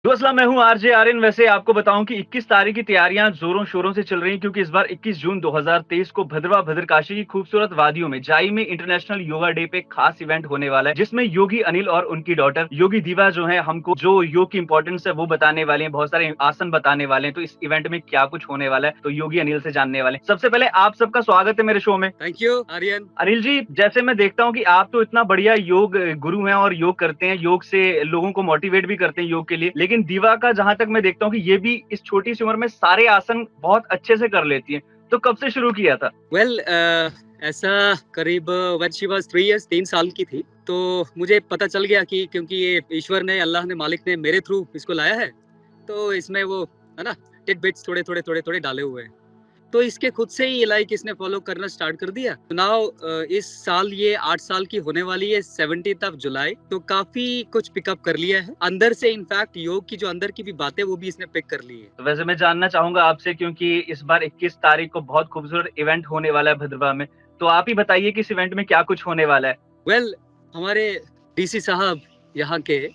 दोस्तला मैं हूँ आरजे आर्यन। वैसे आपको बताऊँ कि 21 तारीख की तैयारियां जोरों-शोरों से चल रही हैं क्योंकि इस बार 21 जून 2023 को भद्रवा भद्रकाशी की खूबसूरत वादियों में जाई में इंटरनेशनल योगा डे पे खास इवेंट होने वाला है, जिसमें योगी अनिल और उनकी डॉटर योगी दीवा जो है हमको जो योग की इंपॉर्टेंस है वो बताने वाले हैं, बहुत सारे आसन बताने वाले हैं। तो इस इवेंट में क्या कुछ होने वाला है, तो योगी अनिल से जानने वाले हैं। सबसे पहले आप सबका स्वागत है मेरे शो में। Thank you Aryan. अनिल जी, जैसे मैं देखता हूँ कि आप तो इतना बढ़िया योग गुरु हैं और योग करते हैं, योग से लोगों को मोटिवेट भी करते हैं योग के लिए। लेकिन दीवा का जहाँ तक मैं देखता हूँ कि ये भी इस छोटी-सी उम्र में सारे आसन बहुत अच्छे से कर लेती हैं। तो कब से शुरू किया था? वेल ऐसा करीब व्हेन शी वाज 3 इयर्स 3 साल की थी, तो मुझे पता चल गया कि क्योंकि ये ईश्वर ने, अल्लाह ने, मालिक ने मेरे थ्रू इसको लाया है, तो इसमें वो है ना टिडबिट्स थोड़े-थोड़े डाले हुए हैं। तो इसके खुद से ही लाइक इसने फॉलो करना स्टार्ट कर दिया। तो नाउ इस साल ये 8 साल की होने वाली है 17th ऑफ जुलाई, तो काफी कुछ पिकअप कर लिया है अंदर से। इनफैक्ट योग की जो अंदर की भी बातें वो भी इसने पिक कर ली है। तो वैसे मैं जानना चाहूँगा आपसे क्योंकि इस बार 21 तारीख को बहुत खूबसूरत इवेंट होने वाला है भद्रवाह में। तो आप ही बताइए कि इस इवेंट में क्या कुछ होने वाला है? वेल हमारे डीसी साहब यहाँ के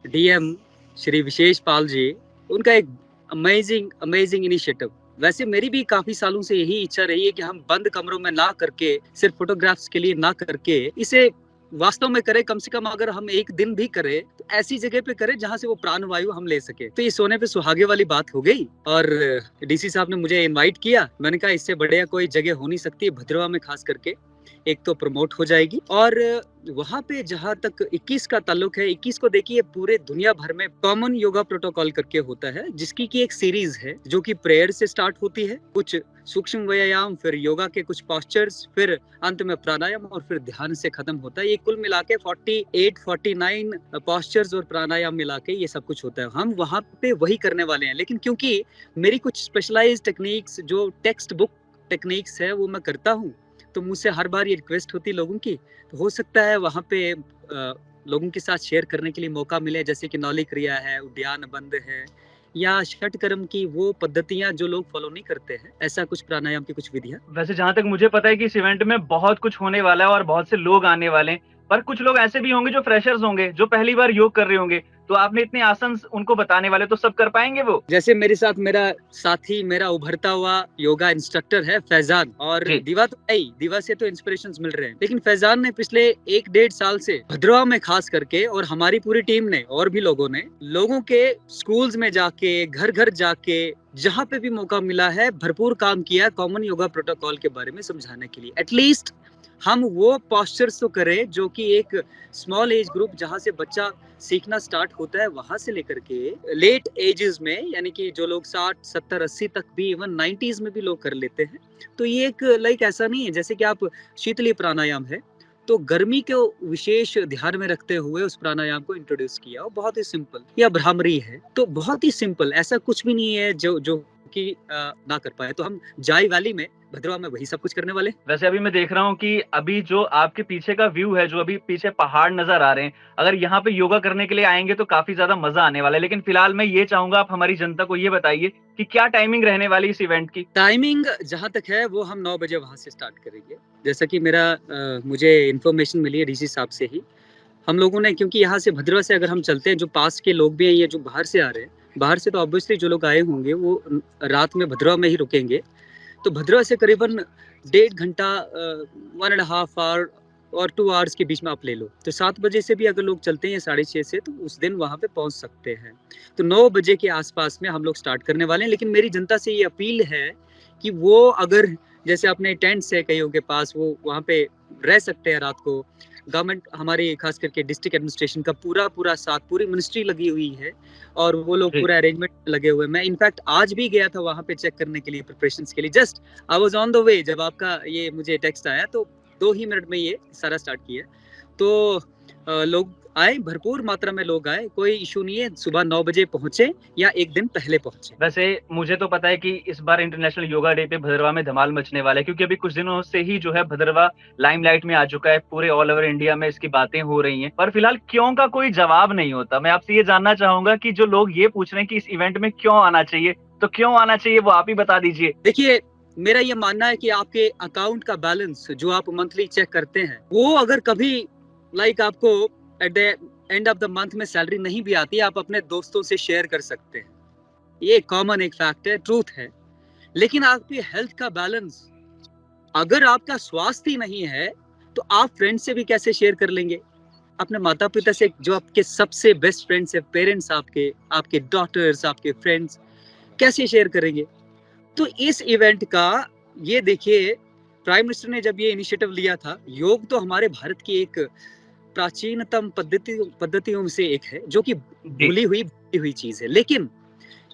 डीएम श्री विशेष पाल जी, उनका एक अमेजिंग अमेजिंग इनिशिएटिव। वैसे मेरी भी काफी सालों से यही इच्छा रही है कि हम बंद कमरों में ना करके, सिर्फ फोटोग्राफ्स के लिए ना करके, इसे वास्तव में करें। कम से कम अगर हम एक दिन भी करें तो ऐसी जगह पे करें जहां से वो प्राण वायु हम ले सके। तो ये सोने पे सुहागे वाली बात हो गई और डीसी साहब ने मुझे इनवाइट किया। मैंने कहा इससे बढ़िया कोई जगह हो नहीं सकती भद्रवा में, खास करके एक तो प्रमोट हो जाएगी। और वहां पे जहां तक 21 का ताल्लुक है, 21 को देखिए पूरे दुनिया भर में कॉमन योगा प्रोटोकॉल करके होता है, जिसकी की एक सीरीज है जो कि प्रेयर से स्टार्ट होती है, कुछ सूक्ष्म व्यायाम, फिर योगा के कुछ पोस्चर्स, फिर अंत में प्राणायाम और फिर ध्यान से खत्म होता है। ये कुल मिला के 48 49 पोस्चर्स और प्राणायाम मिला के ये सब कुछ होता है। हम वहां पे वही करने वाले हैं, लेकिन क्योंकि मेरी कुछ स्पेशलाइज्ड टेक्निक्स जो टेक्स्ट बुक टेक्निक्स है वो मैं करता हूँ, तो मुझसे हर बार ये रिक्वेस्ट होती है लोगों की, तो हो सकता है वहाँ पे लोगों के साथ शेयर करने के लिए मौका मिले, जैसे कि नौली क्रिया है, उद्यान बंद है, या षटकर्म की वो पद्धतियां जो लोग फॉलो नहीं करते हैं, ऐसा कुछ प्राणायाम की कुछ विधियां। वैसे जहाँ तक मुझे पता है कि इस इवेंट में बहुत कुछ होने वाला है और बहुत से लोग आने वाले हैं। पर कुछ लोग ऐसे भी होंगे जो फ्रेशर्स होंगे, जो पहली बार योग कर रहे होंगे। तो आपने इतने आसन उनको बताने वाले, तो सब कर पाएँगे वो? जैसे मेरे साथ मेरा साथी, मेरा उभरता हुआ योगा इंस्ट्रक्टर है फैजान, और जी। दीवा तो है ही, दीवा से तो इंस्पिरेशंस मिल रहे हैं, लेकिन फैजान ने पिछले 1 डेढ़ साल से भद्रवा में खास करके, और हमारी पूरी टीम ने और भी लोगों ने, लोगों के स्कूल्स में जाके, घर घर जाके, जहां पे भी मौका मिला है, भरपूर काम किया कॉमन योगा प्रोटोकॉल के बारे में समझाने के लिए। एटलीस्ट हम वो पोस्चर्स तो करें जो कि एक स्मॉल एज ग्रुप, जहां से बच्चा सीखना स्टार्ट होता है, वहां से लेकर के लेट एजेस में, यानी कि जो लोग 60 70 80 तक भी, इवन 90s में भी लोग कर लेते हैं। तो ये एक लाइक ऐसा नहीं है जैसे कि आप शीतली प्राणायाम है, तो गर्मी को विशेष ध्यान में रखते हुए उस प्राणायाम को इंट्रोड्यूस किया, और बहुत ही सिंपल। या भ्रामरी है तो बहुत ही सिंपल, ऐसा कुछ भी नहीं है जो जो कि ना कर पाए। तो हम जाई वैली में, भद्रवा में, वही सब कुछ करने वाले। वैसे अभी मैं देख रहा हूँ कि अभी जो आपके पीछे का व्यू है, जो अभी पीछे पहाड़ नज़र आ रहे हैं, अगर यहाँ पे योगा करने के लिए आएँगे तो काफ़ी ज़्यादा मज़ा आने वाला है। लेकिन फिलहाल मैं ये चाहूँगा आप हमारी जनता को ये बताइए कि क्या टाइमिंग रहने वाली है इस इवेंट की? टाइमिंग जहाँ तक है वो हम 9 बजे वहाँ से स्टार्ट करेंगे। जैसा कि मेरा मुझे इन्फॉर्मेशन मिली है डीसी साहब से ही। हम लोगों ने, क्योंकि यहाँ से भद्रवा से अगर हम चलते हैं, जो पास के लोग भी हैं, ये जो बाहर से आ रहे हैं, बाहर से तो ऑब्वियसली जो लोग आए होंगे वो रात में भद्रवा में ही रुकेंगे। तो भद्रवा से करीबन 1.5 घंटा 1.5 आवर और 2 आवर्स के बीच में आप ले लो। तो 7 बजे से भी अगर लोग चलते हैं 6:30 से, तो उस दिन वहाँ पे पहुँच सकते हैं। तो 9 बजे के आस-पास में हम लोग स्टार्ट करने वाले हैं। लेकिन मेरी जनता से ये अपील है कि वो अगर, जैसे अपने टेंट्स है कईयों के पास, वो वहाँ पे रह सकते हैं रात को। गवर्नमेंट हमारी, खास करके डिस्ट्रिक्ट एडमिनिस्ट्रेशन का पूरा साथ, पूरी मिनिस्ट्री लगी हुई है, और वो लोग जी। पूरा अरेंजमेंट लगे हुए हैं। मैं इनफैक्ट आज भी गया था वहाँ पे चेक करने के लिए, प्रिपरेशंस के लिए। Just I was on the way, जब आपका ये मुझे टेक्स्ट आया, तो 2 ही मिनट में ये सारा स्टार्ट किया। तो लोग आए, भरपूर मात्रा में लोग आए, कोई इश्यू नहीं है। सुबह 9 बजे पहुँचे या 1 दिन पहले पहुँचे। वैसे मुझे तो पता है कि इस बार इंटरनेशनल योगा डे पे भद्रवाह में धमाल मचने वाला है क्योंकि अभी कुछ दिनों से ही जो है भद्रवाह लाइमलाइट में आ चुका है। पूरे ऑल ओवर इंडिया में इसकी बातें हो रही हैं। पर फिलहाल क्यों का कोई जवाब नहीं होता। मैं आपसे ये जानना चाहूँगा कि जो लोग ये पूछ रहे हैं कि इस इवेंट में क्यों आना चाहिए, तो क्यों आना चाहिए वो आप ही बता दीजिए? देखिए, मेरा ये मानना है कि आपके अकाउंट का बैलेंस जो आप मंथली चेक करते हैं, वो अगर कभी लाइक आपको at the end of the month में सैलरी नहीं भी आती, आप अपने दोस्तों से शेयर कर सकते हैं। ये कॉमन एक फैक्ट है, ट्रूथ है। लेकिन आपकी हेल्थ का बैलेंस, अगर आपका स्वास्थ्य ही नहीं है तो आप फ्रेंड से भी कैसे शेयर कर लेंगे? अपने माता पिता से, जो आपके सबसे बेस्ट फ्रेंड्स है, पेरेंट्स आपके, आपके डॉटर्स, आपके फ्रेंड्स, कैसे शेयर करेंगे? तो इस इवेंट का, ये देखिए, प्राइम मिनिस्टर ने जब ये इनिशिएटिव लिया था, योग तो हमारे भारत की एक प्राचीनतम पद्धतियों में से एक है, जो कि जी, भूली हुई चीज है। लेकिन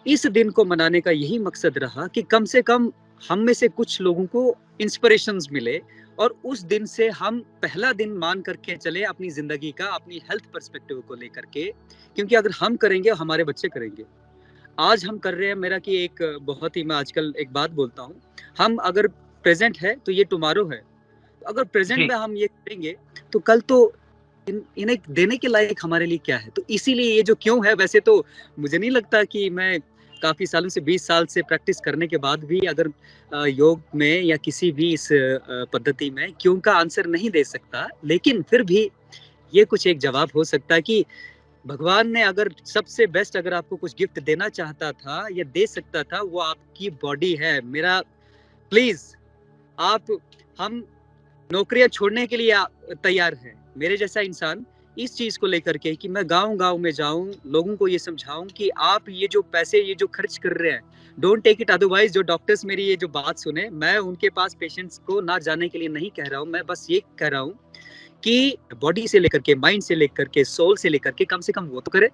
इस दिन को मनाने का यही मकसद रहा कि कम से कम हम में से कुछ लोगों को इंस्पिरेशंस मिले, और उस दिन से हम पहला दिन मान करके चले अपनी जिंदगी का, अपनी हेल्थ पर्सपेक्टिव को लेकर के। क्योंकि अगर हम करेंगे, हमारे बच्चे करेंगे। आज हम कर रहे हैं, मेरा कि एक बहुत ही, मैं आजकल एक बात बोलता हूँ, हम अगर प्रेजेंट है तो ये टुमारो है। अगर प्रेजेंट जी। में हम ये करेंगे तो कल तो इन्हें देने के लायक हमारे लिए क्या है। तो इसीलिए ये जो क्यों है, वैसे तो मुझे नहीं लगता कि मैं काफी सालों से, 20 साल से प्रैक्टिस करने के बाद भी अगर योग में या किसी भी इस पद्धति में क्यों का आंसर नहीं दे सकता, लेकिन फिर भी ये कुछ एक जवाब हो सकता है कि भगवान ने अगर सबसे बेस्ट, अगर आपको कुछ गिफ्ट देना चाहता था या दे सकता था, वो आपकी बॉडी है। मेरा प्लीज, आप, हम नौकरियां छोड़ने के लिए तैयार हैं, मेरे जैसा इंसान, इस चीज को लेकर के कि मैं गांव गांव में जाऊं, लोगों को ये समझाऊं कि आप ये जो पैसे, ये जो खर्च कर रहे हैं, डोंट टेक इट अदरवाइज। जो डॉक्टर्स मेरी ये जो बात सुने, मैं उनके पास पेशेंट्स को ना जाने के लिए नहीं कह रहा हूं, मैं बस ये कह रहा हूं कि बॉडी से लेकर के, माइंड से लेकर के, सोल से लेकर के, कम से कम वो तो करे।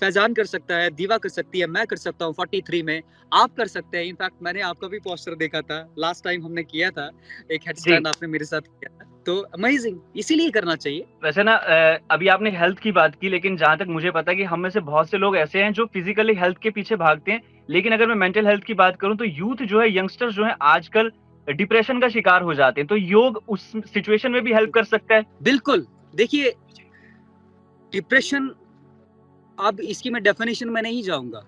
फैजान कर सकता है, दीवा कर सकती है, मैं कर सकता हूँ 43 में, आप कर सकते हैं। इनफैक्ट मैंने आपका भी पोस्टर देखा था लास्ट टाइम हमने किया था, एक हेड जी। स्टैंड आपने मेरे साथ किया था, तो अमेजिंग, इसीलिए करना चाहिए। वैसे ना अभी आपने हेल्थ की बात की, लेकिन जहां तक मुझे पता है कि हम में से बहुत से लोग ऐसे हैं जो फिजिकली हेल्थ के पीछे भागते हैं, लेकिन अगर मैं मेंटल हेल्थ की बात करूं तो यूथ जो है, यंगस्टर्स जो है आजकल डिप्रेशन का शिकार हो जाते हैं। तो योग उस सिचुएशन में भी हेल्प कर सकता है। बिल्कुल। देखिए, डिप्रेशन, अब इसकी मैं डेफिनेशन में नहीं जाऊंगा,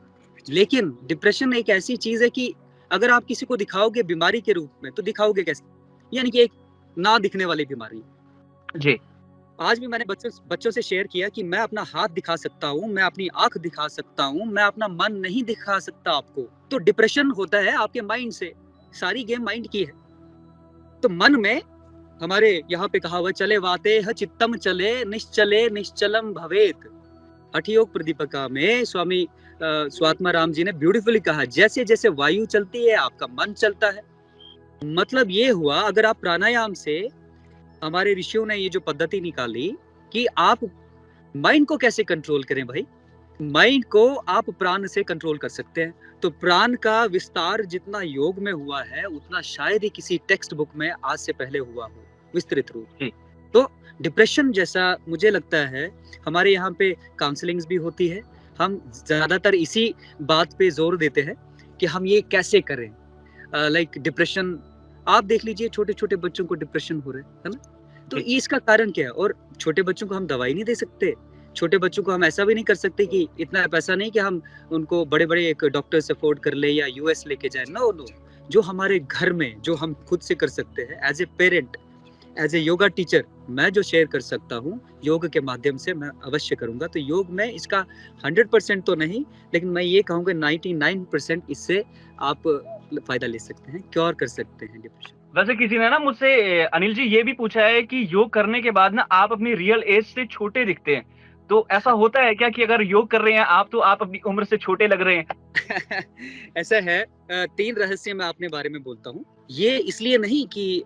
लेकिन डिप्रेशन एक ऐसी चीज है कि अगर आप किसी को दिखाओगे बीमारी के रूप में, तो दिखाओगे कैसे? यानी कि एक ना दिखने वाली बीमारी। जी, आज भी मैंने बच्चों से शेयर किया कि मैं अपना हाथ दिखा सकता हूँ, मैं अपनी आंख दिखा सकता हूँ, मैं अपना मन नहीं दिखा सकता आपको। तो डिप्रेशन होता है आपके माइंड से, सारी गेम माइंड की है। तो मन में, हमारे यहाँ पे कहा हुआ, चले वाते ह चित्तम चले, निश्चले निश्चलम भवेत। हठ योग प्रदीपिका में स्वामी स्वात्मा राम जी ने ब्यूटीफुली कहा, जैसे जैसे वायु चलती है, आपका मन चलता है। मतलब ये हुआ, अगर आप प्राणायाम से, हमारे ऋषियों ने ये जो पद्धति निकाली कि आप माइंड को कैसे कंट्रोल करें भाई। माइंड को आप प्राण से कंट्रोल कर सकते हैं। तो प्राण का विस्तार जितना योग में हुआ है, उतना शायद ही किसी टेक्स्ट बुक में आज से पहले हुआ हो, विस्तृत रूप। जी, तो डिप्रेशन जैसा मुझे लगता है, हमारे यहाँ पे काउंसलिंग्स भी होती है, हम ज्यादातर इसी बात पे जोर देते हैं कि हम ये कैसे करें। लाइक डिप्रेशन, आप देख लीजिए, छोटे छोटे बच्चों को डिप्रेशन हो रहे हैं, है ना? तो जी, इसका कारण क्या है? और छोटे बच्चों को हम दवाई नहीं दे सकते, छोटे बच्चों को हम ऐसा भी नहीं कर सकते कि इतना पैसा नहीं कि हम उनको बड़े बड़े एक डॉक्टर से अफोर्ड कर ले या यूएस लेके जाए। नो नो, जो हमारे घर में, जो हम खुद से कर सकते हैं, as a parent, as a yoga teacher, मैं जो शेयर कर सकता हूँ योग के माध्यम से, मैं अवश्य करूंगा। तो योग में इसका 100% तो नहीं, लेकिन मैं ये कहूँगा 99% इससे आप फायदा ले सकते हैं, क्योर कर सकते हैं डिप्रेशन। वैसे किसी ने ना मुझसे अनिल जी ये भी पूछा है कि योग करने के बाद ना आप अपनी रियल एज से छोटे दिखते हैं। तो ऐसा होता है क्या कि अगर योग कर रहे हैं आप, तो आप अपनी उम्र से छोटे लग रहे हैं? ऐसा है, 3 रहस्य मैं अपने बारे में बोलता हूँ। ये इसलिए नहीं कि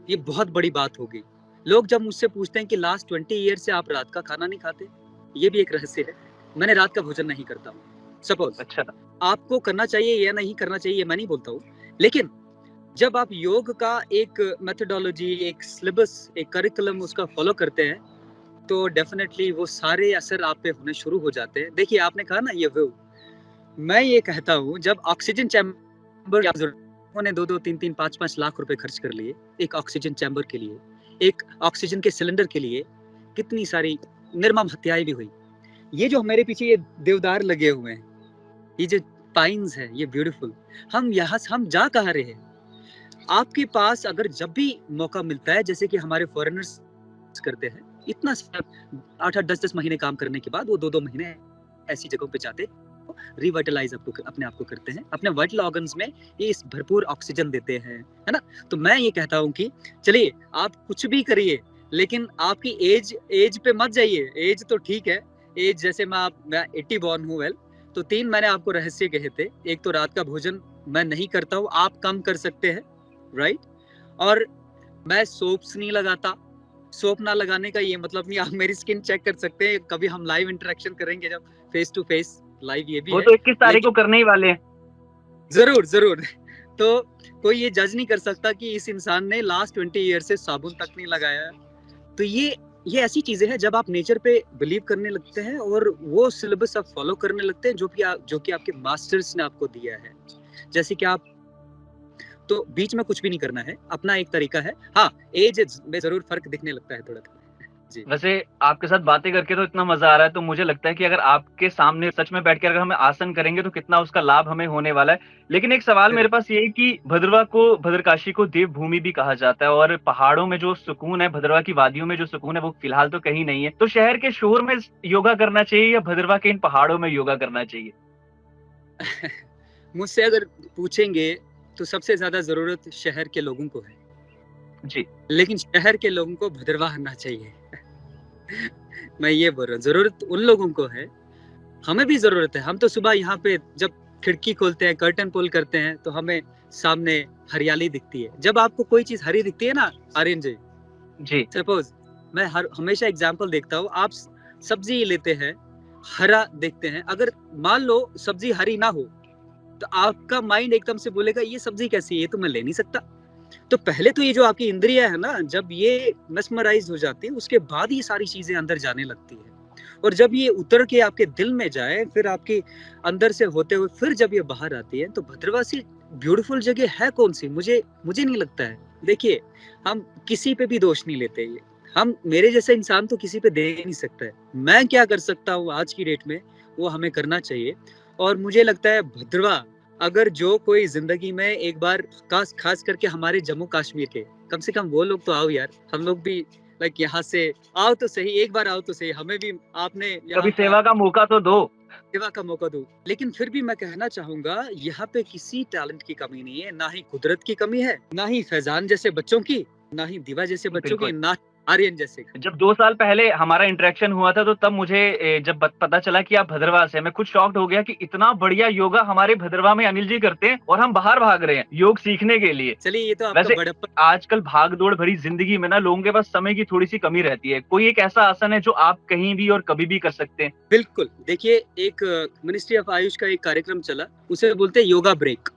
ये बहुत बड़ी बात होगी। लोग जब मुझसे पूछते हैं कि लास्ट 20 ईयर से आप रात का खाना नहीं खाते, ये भी एक रहस्य है। मैंने रात का भोजन नहीं करता हूँ। सपोज अच्छा। आपको करना चाहिए या नहीं करना चाहिए, ये मैं नहीं बोलता हूँ, लेकिन जब आप योग का एक मेथोडोलॉजी, एक सिलेबस, एक करिकुलम उसका फॉलो करते हैं, तो डेफिनेटली वो सारे असर आप पे होने शुरू हो जाते हैं। देखिए, आपने कहा ना ये व्यू, मैं ये कहता हूँ, जब ऑक्सीजन चैम्बर उन्होंने 2-2, 3-3, 5-5 लाख रुपए खर्च कर लिए एक ऑक्सीजन चैम्बर के लिए, एक ऑक्सीजन के सिलेंडर के लिए, कितनी सारी निर्मम हत्याएं भी हुई। ये जो मेरे पीछे ये देवदार लगे हुए हैं, ये जो पाइन्स है, ये ब्यूटीफुल, हम यहाँ से हम जा कहाँ रहे हैं? आपके पास अगर जब भी मौका मिलता है, जैसे कि हमारे फॉरेनर्स करते हैं, इतना 8-8 10-10 महीने काम करने के बाद वो 2-2 महीने ऐसी जगहों पे जाते रिवाइटलाइज अपने आप को करते हैं, अपने वाइटल ऑर्गन्स में ये इस भरपूर ऑक्सीजन देते हैं, है ना। तो मैं ये कहता हूँ कि चलिए आप कुछ भी करिए, लेकिन आपकी एज पे मत जाइए। एज तो ठीक है, एज जैसे मैं 80 बॉर्न हूँ, वेल, तो 3 मैंने आपको रहस्य कहे थे। एक तो रात का भोजन मैं नहीं करता हूँ, आप कम कर सकते हैं, राइट। और मैं सोप्स नहीं लगाता। सोप ना लगाने का ये मतलब नहीं, आप मेरी स्किन चेक कर सकते हैं, कभी हम लाइव इंटरेक्शन करेंगे जब फेस टू फेस, लाइव ये भी वो है। तो 21 तारीख लेकिन को करने ही वाले हैं। जरूर तो कोई ये जज नहीं कर सकता कि इस इंसान ने लास्ट 20 ईयर से साबुन तक नहीं लगाया। तो ये ऐसी चीजें हैं, जब आप नेचर पे बिलीव करने लगते हैं और वो सिलेबस आप फॉलो करने लगते हैं जो कि आपके मास्टर्स ने आपको दिया है, जैसे कि आप, तो बीच में कुछ भी नहीं करना है, अपना एक तरीका है। हाँ, एज में जरूर फर्क दिखने लगता है थोड़ा थोड़ा जी। वैसे आपके साथ बातें करके तो इतना मजा आ रहा है, तो मुझे लगता है कि अगर आपके सामने सच में बैठ कर अगर हमें आसन करेंगे तो कितना उसका लाभ हमें होने वाला है। लेकिन एक सवाल मेरे पास ये है कि भद्रकाशी को देवभूमि भी कहा जाता है, और पहाड़ों में जो सुकून है, भद्रवा की वादियों में जो सुकून है, वो फिलहाल तो कहीं नहीं है। तो शहर के शोर में योगा करना चाहिए या भद्रवा के इन पहाड़ों में योगा करना चाहिए? मुझसे अगर पूछेंगे तो सबसे ज्यादा जरूरत शहर के लोगों को है, जी। लेकिन शहर के लोगों को भद्रवा आना चाहिए। मैं ये बोल रहा हूँ, जरूरत उन लोगों को है, हमें भी जरूरत है। हम तो सुबह यहाँ पे जब खिड़की खोलते हैं, कर्टन पुल करते हैं, तो हमें सामने हरियाली दिखती है। जब आपको कोई चीज हरी दिखती है ना आर्यन जी, जी। सपोज मैं हमेशा एग्जांपल देखता हूँ, आप सब्जी लेते हैं, हरा देखते हैं, अगर मान लो सब्जी हरी ना हो तो आपका माइंड एकदम से बोलेगा ये सब्जी कैसी है, ये तो मैं ले नहीं सकता। तो पहले तो ये जो आपकी इंद्रियां है ना, जब ये मेस्मराइज हो जाती है, उसके बाद ये सारी चीजें अंदर जाने लगती है। और जब ये उतर के आपके दिल में जाए, फिर आपके अंदर से होते हुए फिर जब ये बाहर आती है, तो भद्रवासी ब्यूटीफुल जगह है कौन सी? मुझे नहीं लगता है। देखिए, हम किसी पे भी दोष नहीं लेते, ये हम, मेरे जैसा इंसान तो किसी पे दे नहीं सकता है। मैं क्या कर सकता हूँ आज की डेट में, वो हमें करना चाहिए। और मुझे लगता है भद्रवा, अगर जो कोई जिंदगी में एक बार, खास करके हमारे जम्मू कश्मीर के, कम से कम वो लोग तो आओ यार, हम लोग भी लाइक यहाँ से आओ तो सही, एक बार आओ तो सही, हमें भी आपने यहाँ कभी का सेवा का मौका तो दो। सेवा का मौका दो। लेकिन फिर भी मैं कहना चाहूंगा, यहाँ पे किसी टैलेंट की कमी नहीं है, ना ही कुदरत की कमी है, ना ही फैजान जैसे बच्चों की, ना ही दिवा जैसे बच्चों की, बिल्कुल। ना आर्यन जैसे। जब 2 साल पहले हमारा इंटरेक्शन हुआ था, तो तब मुझे जब पता चला कि आप भद्रवाह से हैं, मैं खुद शॉक्ड हो गया कि इतना बढ़िया योगा हमारे भद्रवाह में अनिल जी करते हैं और हम बाहर भाग रहे हैं योग सीखने के लिए। चलिए, ये तो आपका वैसे बड़प्पन। आजकल भाग-दौड़ भरी ज़िंदगी में ना लोगों के पास समय की थोड़ी-सी कमी रहती है। कोई एक ऐसा आसन है जो आप कहीं भी और कभी भी कर सकते हैं? बिल्कुल, देखिए, एक मिनिस्ट्री ऑफ आयुष का एक कार्यक्रम चला, उसे बोलते हैं योगा ब्रेक।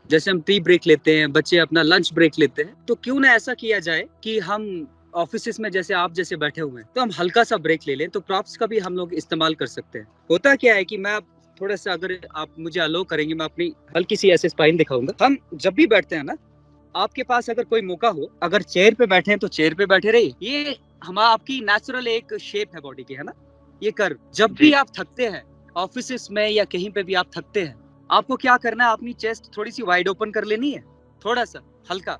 जैसे हम टी ब्रेक लेते हैं, बच्चे अपना लंच ब्रेक लेते हैं, तो क्यों ना ऐसा किया जाए कि हम ऑफिस में जैसे आप जैसे बैठे हुए हैं, तो हम हल्का सा ब्रेक ले लें। तो प्रॉप्स का भी हम लोग इस्तेमाल कर सकते हैं। होता क्या है कि मैं थोड़ा सा, अगर आप मुझे अलो करेंगे, मैं अपनी हल्की सी ऐसे स्पाइन दिखाऊंगा। हम जब भी बैठते हैं ना, आपके पास अगर कोई मौका हो, अगर चेयर पे बैठे हैं तो चेयर पे बैठे रहिए। ये हमारा आपकी नेचुरल एक शेप है बॉडी की, है ना, ये कर्व। जब भी जी। आप थकते हैं ऑफिस में या कहीं पे भी आप थकते हैं, आपको क्या करना है, अपनी चेस्ट थोड़ी सी वाइड ओपन कर लेनी है, थोड़ा सा हल्का।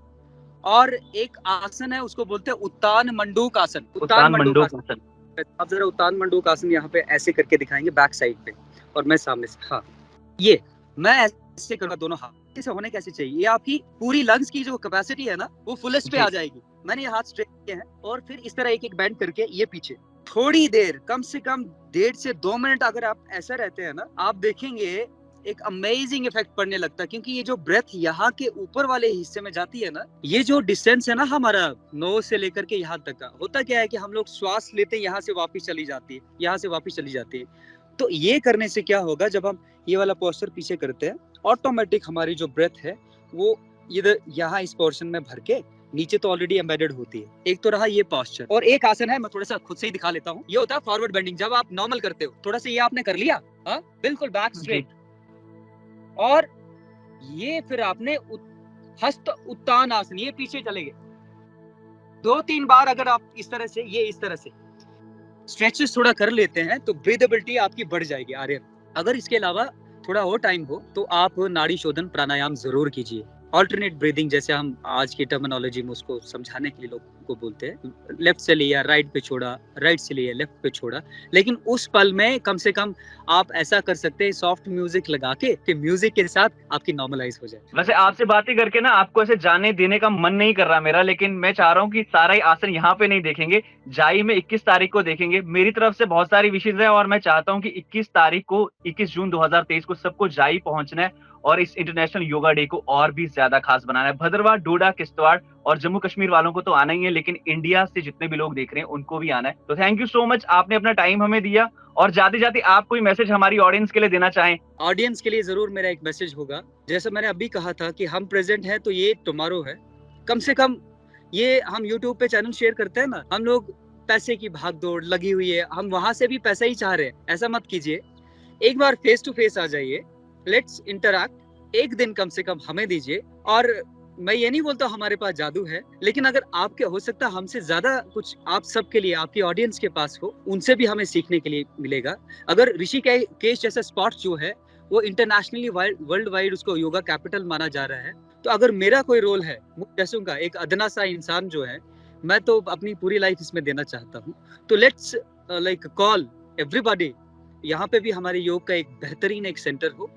और एक आसन है, उसको बोलते हैं उत्तान मंडूक आसन। उत्तान उत्तान मंडूक मंडूक आसन, आसन। आप जरा उत्तान मंडूक आसन यहाँ पे ऐसे करके दिखाएंगे बैक साइड पे, और मैं सामने से, हाँ, ये मैं ऐसे करूंगा दोनों हाथ। ऐसे होने कैसे चाहिए, ये आपकी पूरी लंग्स की जो कैपेसिटी है ना, वो फुलेस्ट पे जी। आ जाएगी। मैंने ये हाथ स्ट्रेट किए हैं, और फिर इस तरह एक एक बैंड करके ये पीछे, थोड़ी देर, कम से कम 1.5 से 2 मिनट अगर आप ऐसा रहते हैं ना, आप देखेंगे एक अमेजिंग इफेक्ट पड़ने लगता है। क्योंकि ये जो ब्रेथ यहाँ के ऊपर वाले हिस्से में जाती है ना, ये जो डिस्टेंस है ना हमारा नोज से लेकर के यहाँ तक का, होता क्या है कि हम लोग श्वास लेते हैं, यहाँ से वापस चली जाती है, यहाँ से वापस चली जाती है। तो ये करने से क्या होगा, जब हम ये वाला पोस्चर पीछे करते हैं, ऑटोमेटिक हमारी जो ब्रेथ है वो इधर यहाँ इस पोर्शन में भर के नीचे तो ऑलरेडी एम्बेडेड होती है। एक तो रहा ये पोस्चर, और एक आसन है, मैं थोड़ा सा खुद से ही दिखा लेता हूँ। ये होता है फॉरवर्ड बेंडिंग। जब आप नॉर्मल करते हो, थोड़ा सा ये आपने कर लिया, हाँ, बिल्कुल बैक स्ट्रेट, और ये फिर आपने हस्त उत्तान आसन, ये पीछे चले गए 2-3 बार। अगर आप इस तरह से, ये इस तरह से स्ट्रेचेस थोड़ा कर लेते हैं, तो ब्रीदेबिलिटी आपकी बढ़ जाएगी आर्यन। अगर इसके अलावा थोड़ा और टाइम हो, तो आप नाड़ी शोधन प्राणायाम जरूर कीजिए। ऑल्टरनेट ब्रीदिंग, जैसे हम आज की टर्मिनोलॉजी में उसको समझाने के लिए लोग को बोलते हैं, लेफ्ट से लिया राइट पे छोड़ा, राइट से लिया लेफ्ट पे छोड़ा, लेकिन उस पल में कम से कम आप ऐसा कर सकते हैं सॉफ्ट म्यूजिक लगा के कि म्यूजिक के साथ आपकी नॉर्मलाइज हो जाए। वैसे आपसे बातें करके ना आपको ऐसे जाने देने का मन नहीं कर रहा मेरा, लेकिन मैं चाह रहा हूँ कि सारा ही आसन यहाँ पे नहीं देखेंगे, जाई में 21 तारीख को देखेंगे। मेरी तरफ से बहुत सारी विशेष है और मैं चाहता हूँ कि 21 तारीख को 21 जून 2023 को सबको जाई पहुंचना है और इस इंटरनेशनल योगा डे को और भी ज्यादा खास बनाना है। भद्रवाह, डोडा, किश्तवाड़ और जम्मू कश्मीर वालों को तो आना ही है, लेकिन इंडिया से जितने भी लोग देख रहे हैं उनको भी आना है। तो थैंक यू सो मच, आपने अपना टाइम हमें दिया। और जाते जाते आप कोई मैसेज हमारी ऑडियंस के लिए देना चाहें? ऑडियंस के लिए जरूर मेरा एक मैसेज होगा, जैसे मैंने अभी कहा था कि हम प्रेजेंट हैं तो ये टुमारो है। कम से कम ये हम यूट्यूब पे चैनल शेयर करते हैं ना, हम लोग पैसे की भाग दौड़ लगी हुई है, हम वहां से भी पैसा ही चाह रहे हैं, ऐसा मत कीजिए। एक बार फेस टू फेस आ जाइए, लेट्स इंटरैक्ट, एक दिन कम से कम हमें दीजिए। और मैं ये नहीं बोलता हमारे पास जादू है, लेकिन अगर आपके हो सकता हमसे ज्यादा कुछ आप सबके लिए, आपकी ऑडियंस के पास हो, उनसे भी हमें सीखने के लिए मिलेगा। अगर ऋषिकेश जैसा स्पॉट जो है वो इंटरनेशनली वर्ल्ड वाइड उसको योगा कैपिटल माना जा रहा है, तो अगर मेरा कोई रोल है जैसों का एक अदना सा इंसान जो है, मैं तो अपनी पूरी लाइफ इसमें देना चाहता हूँ। तो लेट्स लाइक कॉल एवरीबॉडी, यहाँ पे भी हमारे योग का एक बेहतरीन एक सेंटर हो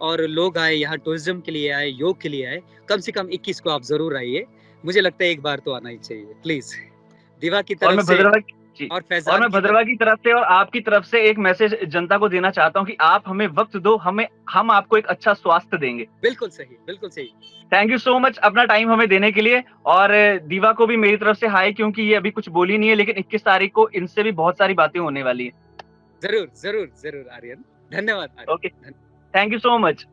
और लोग आए यहाँ, टूरिज्म के लिए आए, योग के लिए आए। कम से कम 21 को आप जरूर आइए, मुझे लगता है एक बार तो आना ही चाहिए, प्लीज। दिवा की और तरफ मैं से भद्रवाह जी, और और फैजान मैं की भद्रवाह की तरफ से और आपकी तरफ से एक मैसेज जनता को देना चाहता हूँ कि आप हमें वक्त दो, हम आपको एक अच्छा स्वास्थ्य देंगे। बिल्कुल सही, बिल्कुल सही। थैंक यू सो मच अपना टाइम हमें देने के लिए। और दीवा को भी मेरी तरफ से हाय, क्योंकि ये अभी कुछ बोली नहीं है, लेकिन 21 तारीख को इनसे भी बहुत सारी बातें होने वाली है। जरूर जरूर जरूर आर्यन, धन्यवाद Aryan. Okay, thank you so much.